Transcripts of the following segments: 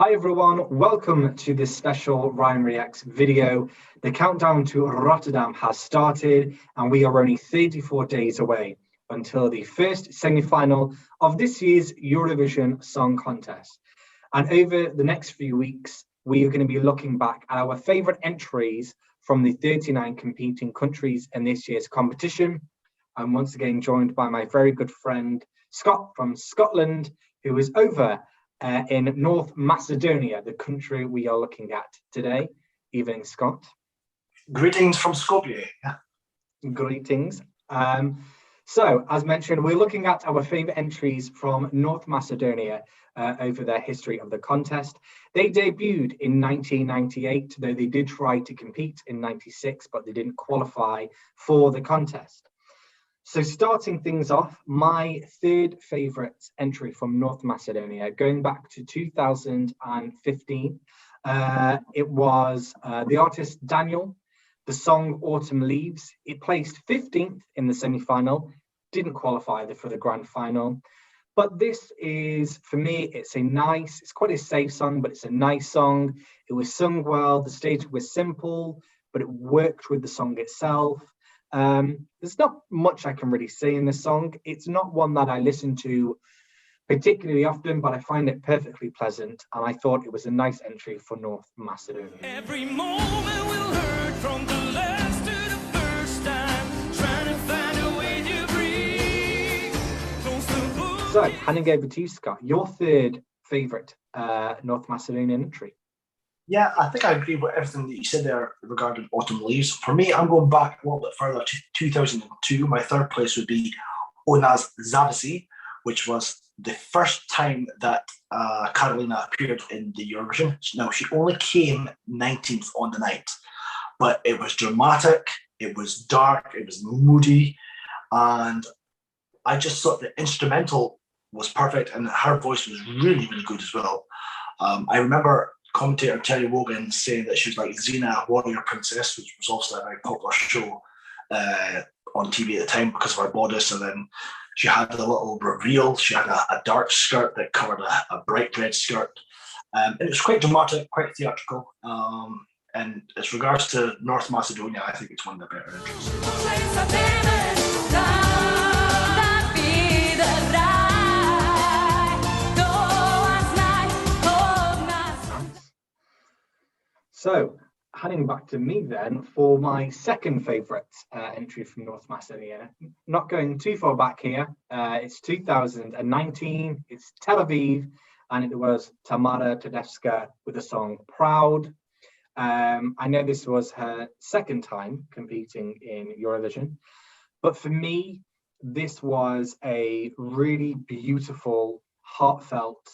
Hi everyone, welcome to this special Ryan Reacts video. The countdown to Rotterdam has started and we are only 34 days away until the first semi-final of this year's Eurovision Song Contest. And over the next few weeks, we are going to be looking back at our favourite entries from the 39 competing countries in this year's competition. I'm once again joined by my very good friend Scott from Scotland, who is over in North Macedonia, the country we are looking at today. Evening, Scott. Greetings from Skopje. Greetings. So, as mentioned, we're looking at our favourite entries from North Macedonia over their history of the contest. They debuted in 1998, though they did try to compete in 96, but they didn't qualify for the contest. So starting things off, my third favourite entry from North Macedonia, going back to 2015, it was the artist Daniel, the song Autumn Leaves. It placed 15th in the semi-final, didn't qualify for the grand final. But this is, for me, it's quite a safe song, but it's a nice song. It was sung well, the stage was simple, but it worked with the song itself. There's not much I can really say in this song. It's not one that I listen to particularly often, but I find it perfectly pleasant, and I thought it was a nice entry for North Macedonia. Every moment will hurt from the last to the first time, trying to find a way to breathe. So, handing over to you, Scott, your third favourite North Macedonian entry. Yeah, I think I agree with everything that you said there regarding Autumn Leaves. For me, I'm going back a little bit further to 2002. My third place would be Ona's Zavisi, which was the first time that Carolina appeared in the Eurovision. Now, she only came 19th on the night, but it was dramatic, it was dark, it was moody, and I just thought the instrumental was perfect, and her voice was really, really good as well. I remember commentator Terry Wogan saying that she was like Xena, Warrior Princess, which was also a very popular show on TV at the time because of her bodice. And then she had a little reveal. She had a dark skirt that covered a bright red skirt. And it was quite dramatic, quite theatrical. And as regards to North Macedonia, I think it's one of the better entries. So, heading back to me then for my second favourite entry from North Macedonia. Not going too far back here. It's 2019. It's Tel Aviv, and it was Tamara Tedesca with the song Proud. I know this was her second time competing in Eurovision, but for me, this was a really beautiful, heartfelt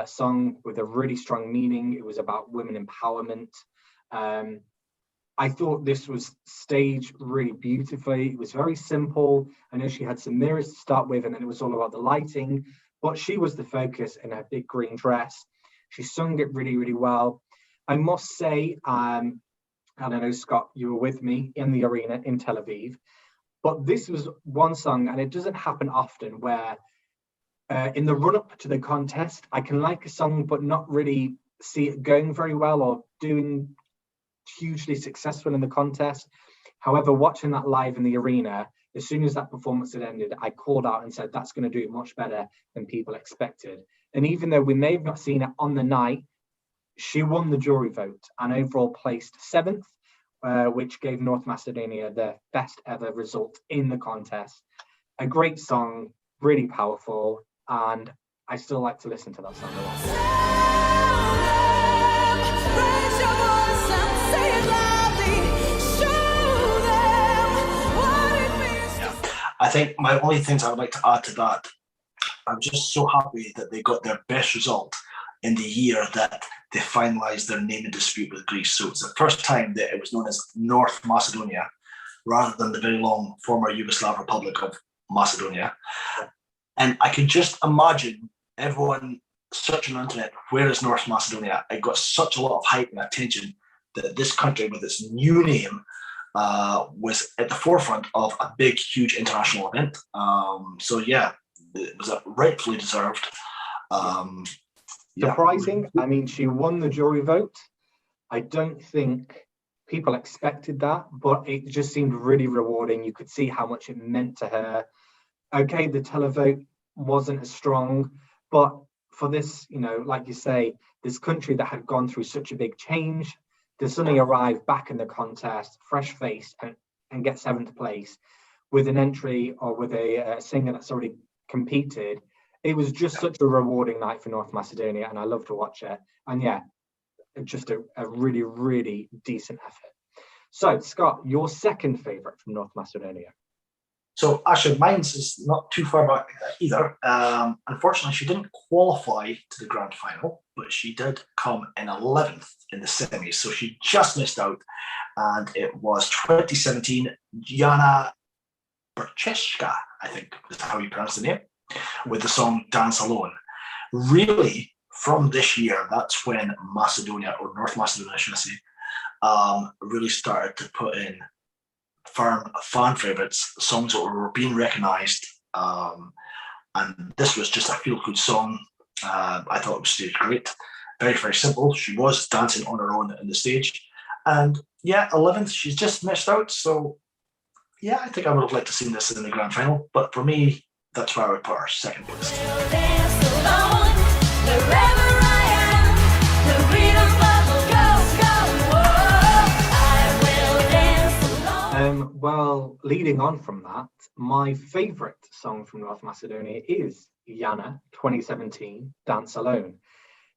song with a really strong meaning. It was about women empowerment. I thought this was staged really beautifully. It was very simple. I know she had some mirrors to start with, and then it was all about the lighting, but she was the focus in her big green dress. She sung it really, really well. I must say, and I know, Scott, you were with me in the arena in Tel Aviv, but this was one song, and it doesn't happen often, where in the run-up to the contest, I can like a song but not really see it going very well or doing hugely successful in the contest. However, watching that live in the arena, as soon as that performance had ended, I called out and said, that's going to do much better than people expected. And even though we may have not seen it on the night, she won the jury vote and overall placed 7th, which gave North Macedonia their best ever result in the contest. A great song, really powerful, and I still like to listen to that song a lot. I think my only things I would like to add to that, I'm just so happy that they got their best result in the year that they finalised their naming dispute with Greece. So it's the first time that it was known as North Macedonia rather than the very long former Yugoslav Republic of Macedonia. And I can just imagine everyone searching on the internet, where is North Macedonia? It got such a lot of hype and attention that this country with its new name was at the forefront of a big, huge international event. So yeah, it was rightfully deserved. surprising. I mean, she won the jury vote. I don't think people expected that, but it just seemed really rewarding. You could see how much it meant to her. Okay, the televote wasn't as strong, but for this, like you say, this country that had gone through such a big change, to suddenly arrive back in the contest, fresh faced, and get seventh place with an entry or with a singer that's already competed. It was just such a rewarding night for North Macedonia, and I love to watch it. And yeah, just a really, really decent effort. So, Scott, your second favourite from North Macedonia? So actually, mine's is not too far back either. Unfortunately, she didn't qualify to the grand final, but she did come in 11th in the semis. So she just missed out. And it was 2017, Jana Brčeška, I think is how you pronounce the name, with the song Dance Alone. Really, from this year, that's when Macedonia, or North Macedonia, should I say, really started to put in firm fan favourites, songs that were being recognised, and this was just a feel-good song. I thought it was staged great, very, very simple. She was dancing on her own in the stage, and yeah, 11th, she's just missed out. So yeah, I think I would have liked to see this in the grand final, but for me, that's where I would put her second place. Well, leading on from that, my favourite song from North Macedonia is Jana 2017, Dance Alone.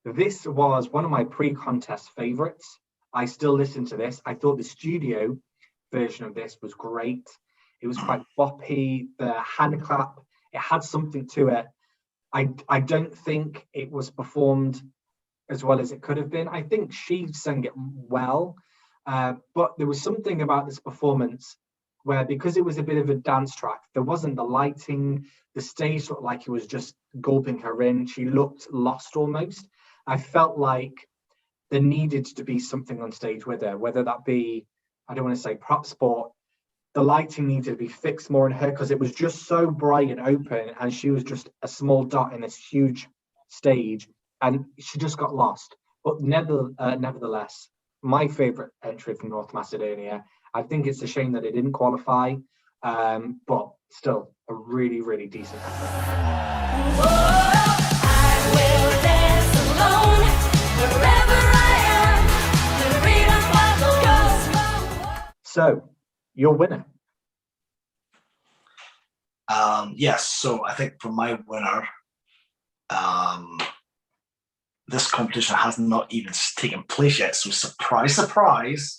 This was one of my pre-contest favourites. I still listen to this. I thought the studio version of this was great. It was quite boppy, the hand clap, it had something to it. I don't think it was performed as well as it could have been. I think she sang it well, but there was something about this performance where, because it was a bit of a dance track, there wasn't the lighting, the stage looked like it was just gulping her in. She looked lost almost. I felt like there needed to be something on stage with her, whether that be, I don't want to say prop sport, the lighting needed to be fixed more in her because it was just so bright and open, and she was just a small dot in this huge stage, and she just got lost. But nevertheless, my favourite entry from North Macedonia. I think it's a shame that it didn't qualify, but still a really, really decent effort. So, your winner. Yes, so I think for my winner, this competition has not even taken place yet, so surprise, surprise.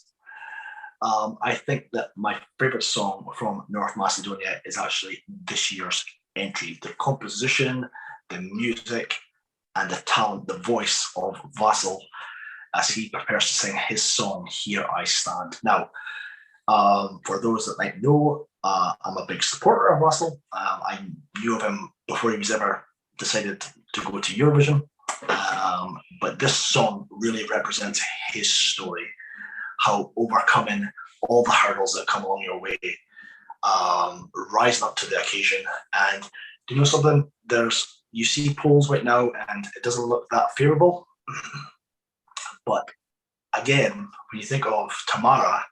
I think that my favourite song from North Macedonia is actually this year's entry. The composition, the music, and the talent, the voice of Vasil as he prepares to sing his song, Here I Stand. Now, for those that might know, I'm a big supporter of Vasil. I knew of him before he was ever decided to go to Eurovision. But this song really represents his story, how overcoming all the hurdles that come along your way, rising up to the occasion. And do you know something? You see polls right now, and it doesn't look that favourable. But again, when you think of Tamara,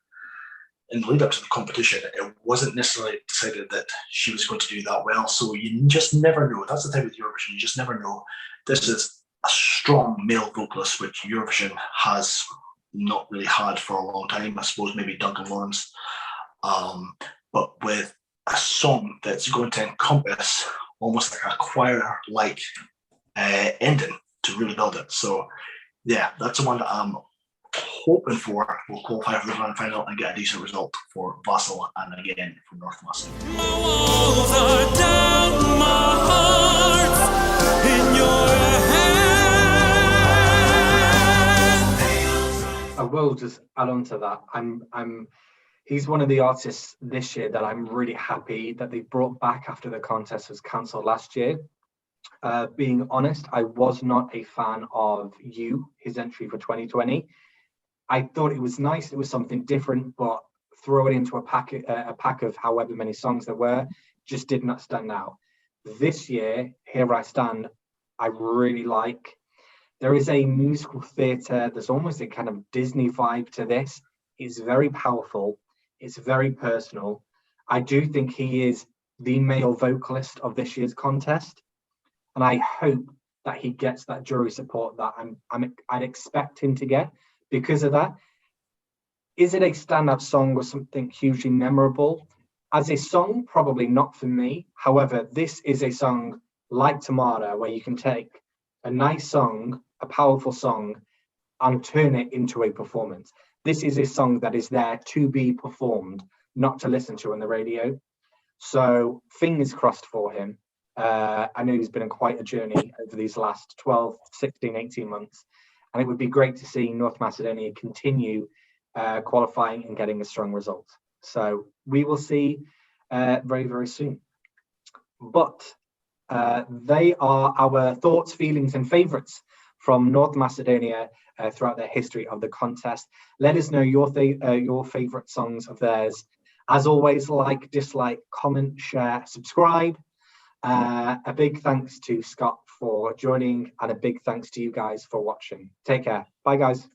in the lead up to the competition, it wasn't necessarily decided that she was going to do that well. So you just never know. That's the thing with Eurovision. You just never know. This is a strong male vocalist, which Eurovision has not really had for a long time. I suppose maybe Duncan Lawrence. But with a song that's going to encompass almost like a choir-like ending to really build it. So yeah, that's the one that I'm hoping for will qualify for the grand final and get a decent result for Vasil and again from North Macedonia. My walls are down, my heart's in your hands. I will just add on to that. He's one of the artists this year that I'm really happy that they brought back after the contest was cancelled last year. Being honest, I was not a fan of his entry for 2020. I thought it was nice. It was something different, but throw it into a pack of however many songs there were, just did not stand out. This year, Here I Stand, I really like. There is a musical theatre. There's almost a kind of Disney vibe to this. It's very powerful. It's very personal. I do think he is the male vocalist of this year's contest, and I hope that he gets that jury support that I'd expect him to get because of that. Is it a standout song or something hugely memorable? As a song, probably not for me. However, this is a song like Tamara, where you can take a nice song, a powerful song, and turn it into a performance. This is a song that is there to be performed, not to listen to on the radio. So fingers crossed for him. I know he's been on quite a journey over these last 12, 16, 18 months. And it would be great to see North Macedonia continue qualifying and getting a strong result. So we will see very, very soon. But they are our thoughts, feelings, and favourites from North Macedonia throughout their history of the contest. Let us know your favourite songs of theirs. As always, like, dislike, comment, share, subscribe. A big thanks to Scott for joining, and a big thanks to you guys for watching. Take care. Bye, guys.